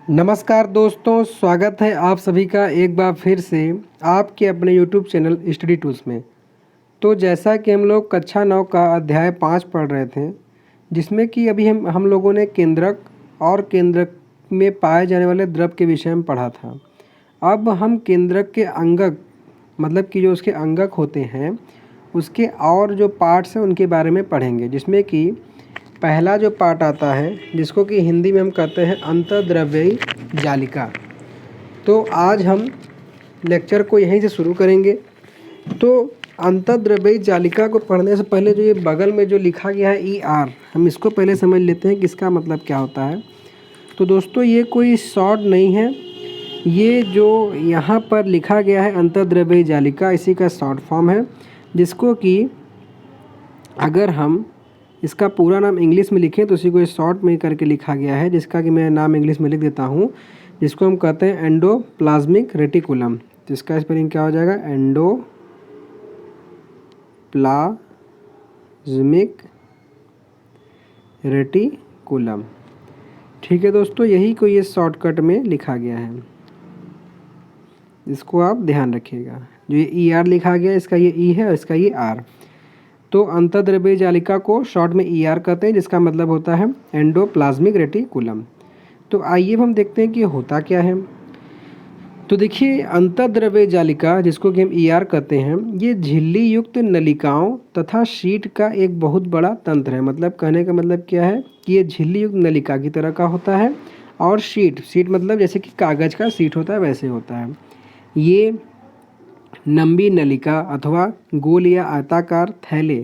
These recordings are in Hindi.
नमस्कार दोस्तों, स्वागत है आप सभी का एक बार फिर से आपके अपने YouTube चैनल स्टडी टूल्स में। तो जैसा कि हम लोग कक्षा 9 का अध्याय 5 पढ़ रहे थे, जिसमें कि अभी हम लोगों ने केंद्रक और केंद्रक में पाए जाने वाले द्रव के विषय में पढ़ा था। अब हम केंद्रक के अंगक मतलब कि जो उसके अंगक होते हैं, उसके और जो पार्ट्स हैं उनके बारे में पढ़ेंगे, जिसमें कि पहला जो पार्ट आता है जिसको कि हिंदी में हम कहते हैं अंतर्द्रव्यी जालिका। तो आज हम लेक्चर को यहीं से शुरू करेंगे। तो अंतर्द्रव्यी जालिका को पढ़ने से पहले जो ये बगल में जो लिखा गया है ER, हम इसको पहले समझ लेते हैं कि इसका मतलब क्या होता है। तो दोस्तों ये कोई शॉर्ट नहीं है, ये जो यहाँ पर लिखा गया है अंतर्द्रव्यी जालिका, इसी का शॉर्ट फॉर्म है, जिसको कि अगर हम इसका पूरा नाम इंग्लिश में लिखें तो इसी को शॉर्ट में करके लिखा गया है, जिसका कि मैं नाम इंग्लिश में लिख देता हूँ, जिसको हम कहते हैं एंडोप्लाज्मिक रेटिकुलम। तो इसका स्पेलिंग क्या हो जाएगा? Endoplasmic reticulum. ठीक है दोस्तों, यही को ये शॉर्टकट में लिखा गया है, इसको आप ध्यान रखिएगा। जो ये ER लिखा गया है, इसका ये E है और इसका ये R। तो अंतर्द्रव्यी जालिका को शॉर्ट में ER कहते हैं, जिसका मतलब होता है एंडोप्लाज्मिक रेटिकुलम। तो आइए हम देखते हैं कि होता क्या है। तो देखिए, अंतर्द्रव्यी जालिका जिसको कि हम ER कहते हैं, ये झिल्ली युक्त नलिकाओं तथा शीट का एक बहुत बड़ा तंत्र है। मतलब कहने का मतलब क्या है कि ये झिल्ली युक्त नलिका की तरह का होता है, और शीट मतलब जैसे कि कागज़ का शीट होता है वैसे होता है। ये लंबी नलिका अथवा गोल या आयताकार थैले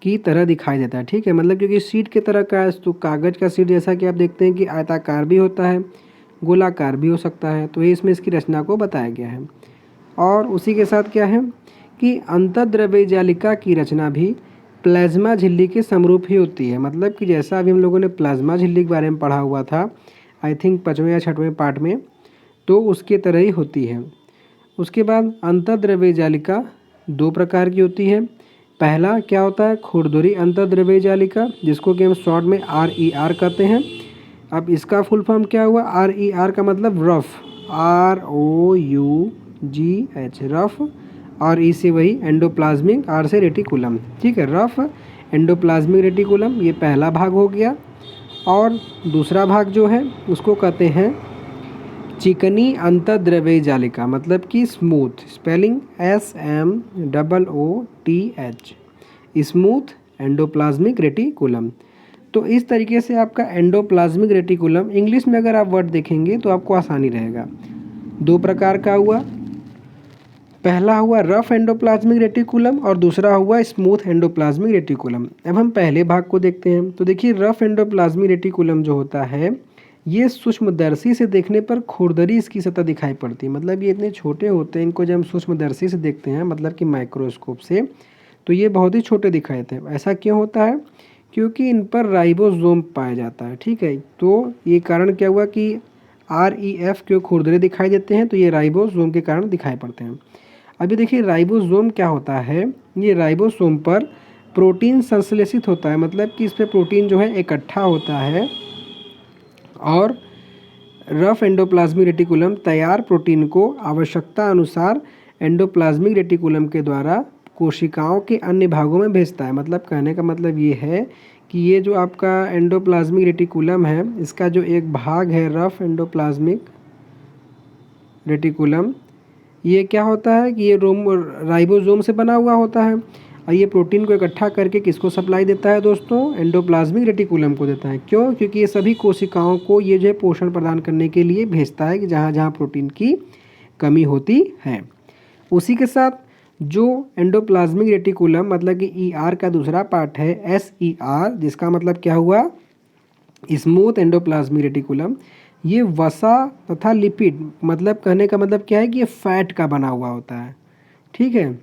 की तरह दिखाई देता है। ठीक है, मतलब क्योंकि शीट की तरह का है, तो कागज़ का शीट जैसा कि आप देखते हैं कि आयताकार भी होता है, गोलाकार भी हो सकता है। तो ये इसमें इसकी रचना को बताया गया है। और उसी के साथ क्या है कि अंतर्द्रव्यी जालिका की रचना भी प्लाज्मा झिल्ली के समरूप ही होती है। मतलब कि जैसा अभी हम लोगों ने प्लाज्मा झिल्ली के बारे में पढ़ा हुआ था, आई थिंक 5वें या 6वें पार्ट में, तो उसके तरह ही होती है। उसके बाद अंतर्द्रव्यी जालिका 2 प्रकार की होती है। पहला क्या होता है? खुरदुरी अंतर्द्रव्यी जालिका, जिसको कि हम शॉर्ट में RER कहते हैं। अब इसका फुल फॉर्म क्या हुआ? RER का मतलब रफ, ROUGH, रफ, और E से वही एंडोप्लाज्मिक, R से रेटिकुलम। ठीक है, रफ एंडोप्लाज्मिक रेटिकुलम, ये पहला भाग हो गया। और दूसरा भाग जो है उसको कहते हैं चिकनी अंतर्द्रव्यी जालिका, मतलब कि smooth, spelling SMOOTH, smooth endoplasmic reticulum. तो इस तरीके से आपका एंडोप्लाज्मिक रेटिकुलम इंग्लिश में अगर आप वर्ड देखेंगे तो आपको आसानी रहेगा। 2 प्रकार का हुआ, पहला हुआ रफ एंडोप्लाज्मिक रेटिकुलम और दूसरा हुआ स्मूथ एंडोप्लाज्मिक रेटिकुलम। अब हम पहले भाग को देखते हैं। तो देखिए, रफ एंडोप्लाज्मिक रेटिकुलम जो होता है, ये सूक्ष्मदर्शी से देखने पर खुरदरी इसकी सतह दिखाई पड़ती है। मतलब ये इतने छोटे होते हैं, इनको जब हम सूक्ष्मदर्शी से देखते हैं, मतलब कि माइक्रोस्कोप से, तो ये बहुत ही छोटे दिखाई देते हैं। ऐसा क्यों होता है? क्योंकि इन पर राइबोसोम पाया जाता है। ठीक है, तो ये कारण क्या हुआ कि REF क्यों खुरदरे दिखाई देते हैं? तो ये राइबोसोम के कारण दिखाई पड़ते हैं। अभी देखिए, राइबोसोम क्या होता है? ये राइबोसोम पर प्रोटीन संश्लेषित होता है, मतलब कि इस पर प्रोटीन जो है इकट्ठा होता है, और रफ एंडोप्लाज्मिक रेटिकुलम तैयार प्रोटीन को आवश्यकता अनुसार एंडोप्लाज्मिक रेटिकुलम के द्वारा कोशिकाओं के अन्य भागों में भेजता है। मतलब कहने का मतलब ये है कि ये जो आपका एंडोप्लाज्मिक रेटिकुलम है, इसका जो एक भाग है रफ एंडोप्लाज्मिक रेटिकुलम, ये क्या होता है कि ये राइबोसोम से बना हुआ होता है, और ये प्रोटीन को इकट्ठा करके किसको सप्लाई देता है दोस्तों? एंडोप्लाज्मिक रेटिकुलम को देता है। क्यों? क्योंकि ये सभी कोशिकाओं को ये जो है पोषण प्रदान करने के लिए भेजता है कि जहाँ जहाँ प्रोटीन की कमी होती है। उसी के साथ जो एंडोप्लाज्मिक रेटिकुलम मतलब कि ER का दूसरा पार्ट है SER, जिसका मतलब क्या हुआ? स्मूथ एंडोप्लाज्मिक रेटिकुलम, ये वसा तथा लिपिड, मतलब कहने का मतलब क्या है कि ये फैट का बना हुआ होता है। ठीक है,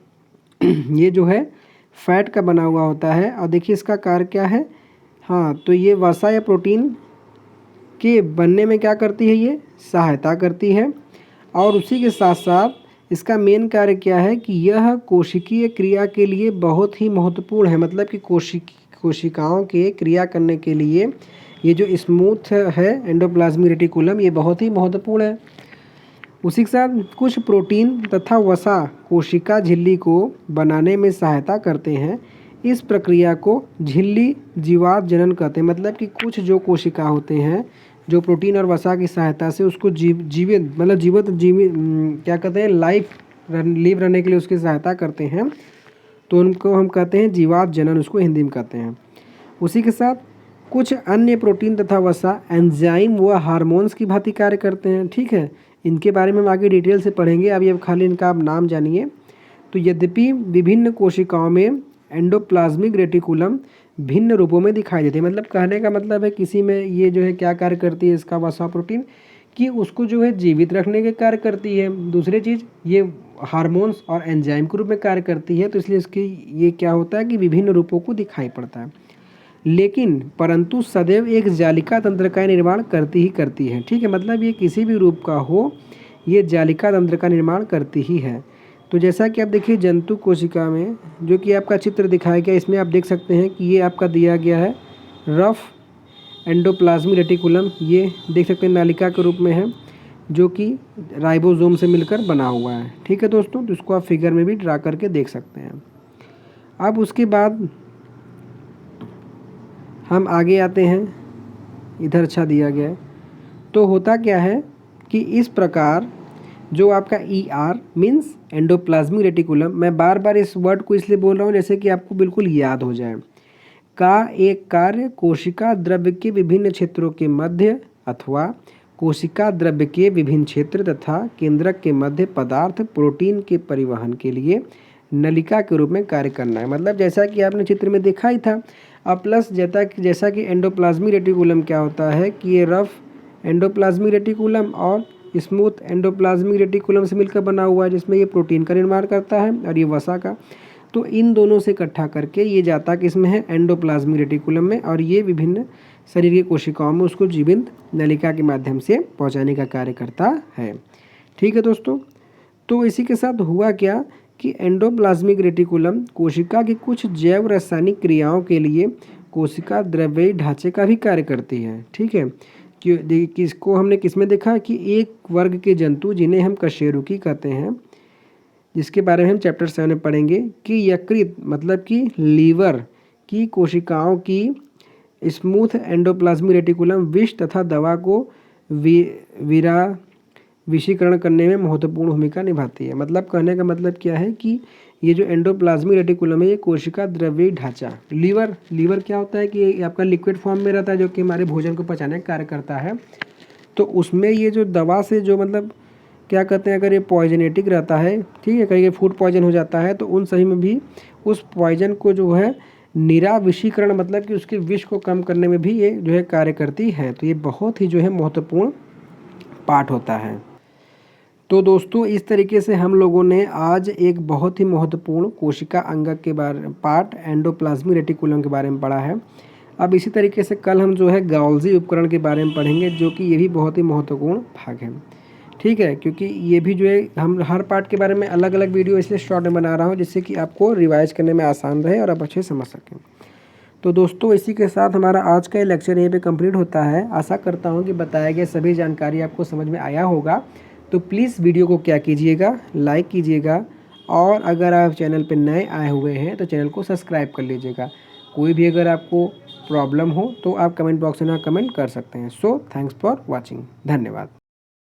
ये जो है फैट का बना हुआ होता है। और देखिए इसका कार्य क्या है? हाँ, तो ये वसा या प्रोटीन के बनने में क्या करती है? ये सहायता करती है। और उसी के साथ साथ इसका मेन कार्य क्या है कि यह कोशिकीय क्रिया के लिए बहुत ही महत्वपूर्ण है। मतलब कि कोशिकाओं के क्रिया करने के लिए ये जो स्मूथ है एंडोप्लाज्मिक रेटिकुलम, ये बहुत ही महत्वपूर्ण है। उसी के साथ कुछ प्रोटीन तथा वसा कोशिका झिल्ली को बनाने में सहायता करते हैं। इस प्रक्रिया को झिल्ली जीवात जनन कहते हैं। मतलब कि कुछ जो कोशिका होते हैं जो प्रोटीन और वसा की सहायता से उसको जीवित मतलब जीवित क्या कहते हैं लीव रहने के लिए उसकी सहायता करते हैं, तो उनको हम कहते हैं जीवात जनन, उसको हिंदी में कहते हैं। उसी के साथ कुछ अन्य प्रोटीन तथा वसा एंजाइम व हार्मोन्स की भांति कार्य करते हैं। ठीक है, इनके बारे में हम आगे डिटेल से पढ़ेंगे, अभी अब खाली इनका आप नाम जानिए। तो यद्यपि विभिन्न कोशिकाओं में एंडोप्लाज्मिक रेटिकुलम भिन्न रूपों में दिखाई देते हैं। मतलब कहने का मतलब है किसी में ये जो है क्या कार्य करती है इसका वसा प्रोटीन कि उसको जो है जीवित रखने के कार्य करती है। दूसरी चीज़ ये हार्मोन्स और एंजाइम के रूप में कार्य करती है, तो इसलिए इसकी ये क्या होता है कि विभिन्न रूपों को दिखाई पड़ता है। लेकिन परंतु सदैव एक जालिका तंत्र का निर्माण करती ही करती है। ठीक है, मतलब ये किसी भी रूप का हो, ये जालिका तंत्र का निर्माण करती ही है। तो जैसा कि आप देखिए जंतु कोशिका में जो कि आपका चित्र दिखाया गया, इसमें आप देख सकते हैं कि ये आपका दिया गया है रफ एंडोप्लाज्मिक रेटिकुलम। ये देख सकते हैं नालिका के रूप में है जो कि राइबोसोम से मिलकर बना हुआ है। ठीक है दोस्तों, तो इसको आप फिगर में भी ड्रा करके देख सकते हैं। अब उसके बाद हम आगे आते हैं, इधर अच्छा दिया गया है। तो होता क्या है कि इस प्रकार जो आपका ER मीन्स एंडोप्लाज्मिक रेटिकुलम, मैं बार बार इस वर्ड को इसलिए बोल रहा हूँ जैसे कि आपको बिल्कुल याद हो जाए, का एक कार्य कोशिका द्रव्य के विभिन्न क्षेत्रों के मध्य अथवा कोशिका द्रव्य के विभिन्न क्षेत्र तथा केंद्रक के मध्य पदार्थ प्रोटीन के परिवहन के लिए नलिका के रूप में कार्य करना है। मतलब जैसा कि आपने चित्र में देखा ही था। अब प्लस जैसा कि एंडोप्लाज्मिक रेटिकुलम क्या होता है कि ये रफ एंडोप्लाज्मिक रेटिकुलम और स्मूथ एंडोप्लाज्मिक रेटिकुलम से मिलकर बना हुआ है, जिसमें ये प्रोटीन का निर्माण करता है और ये वसा का। तो इन दोनों से इकट्ठा करके ये जाता किसमें है, एंडोप्लाज्मिक रेटिकुलम में, और ये विभिन्न शरीर की कोशिकाओं में उसको जीवित नलिका के माध्यम से पहुंचाने का कार्य करता है। ठीक है दोस्तों, तो इसी के साथ हुआ क्या कि एंडोप्लाज्मिक रेटिकुलम कोशिका की कुछ जैव रासायनिक क्रियाओं के लिए कोशिका द्रव्यी ढांचे का भी कार्य करती है। ठीक है, कि किसको हमने किसमें देखा कि एक वर्ग के जंतु जिन्हें हम कशेरुकी कहते हैं, जिसके बारे में हम चैप्टर 7 में पढ़ेंगे, कि यकृत मतलब कि लीवर की कोशिकाओं की स्मूथ एंडोप्लाज्मिक रेटिकुलम विष तथा दवा को विषीकरण करने में महत्वपूर्ण भूमिका निभाती है। मतलब कहने का मतलब क्या है कि ये जो एंडोप्लाज्मिक रेटिकुलम है ये कोशिका द्रव्यी ढांचा, लीवर क्या होता है कि ये आपका लिक्विड फॉर्म में रहता है जो कि हमारे भोजन को पचाने का कार्य करता है। तो उसमें ये जो दवा से जो मतलब क्या कहते हैं, अगर ये पॉइजनेटिक रहता है, ठीक है, कहीं फूड पॉइजन हो जाता है, तो उन सभी में भी उस पॉइजन को जो है निराविषीकरण मतलब कि उसके विष को कम करने में भी ये जो है कार्य करती है। तो ये बहुत ही जो है महत्वपूर्ण पार्ट होता है। तो दोस्तों इस तरीके से हम लोगों ने आज एक बहुत ही महत्वपूर्ण कोशिका अंगक के बारे पार्ट एंडोप्लाज्मिक रेटिकुलम के बारे में पढ़ा है। अब इसी तरीके से कल हम जो है गॉल्जी उपकरण के बारे में पढ़ेंगे, जो कि ये भी बहुत ही महत्वपूर्ण भाग है। ठीक है, क्योंकि ये भी जो है हम हर पार्ट के बारे में अलग अलग वीडियो इसलिए शॉर्ट में बना रहा हूँ जिससे कि आपको रिवाइज करने में आसान रहे और आप अच्छे समझ सकें। तो दोस्तों इसी के साथ हमारा आज का ये लेक्चर यहीं पे कंप्लीट होता है। आशा करता हूँ कि बताया गया सभी जानकारी आपको समझ में आया होगा। तो प्लीज़ वीडियो को क्या कीजिएगा, लाइक कीजिएगा, और अगर आप चैनल पर नए आए हुए हैं तो चैनल को सब्सक्राइब कर लीजिएगा। कोई भी अगर आपको प्रॉब्लम हो तो आप कमेंट बॉक्स में कमेंट कर सकते हैं। सो थैंक्स फॉर वॉचिंग, धन्यवाद।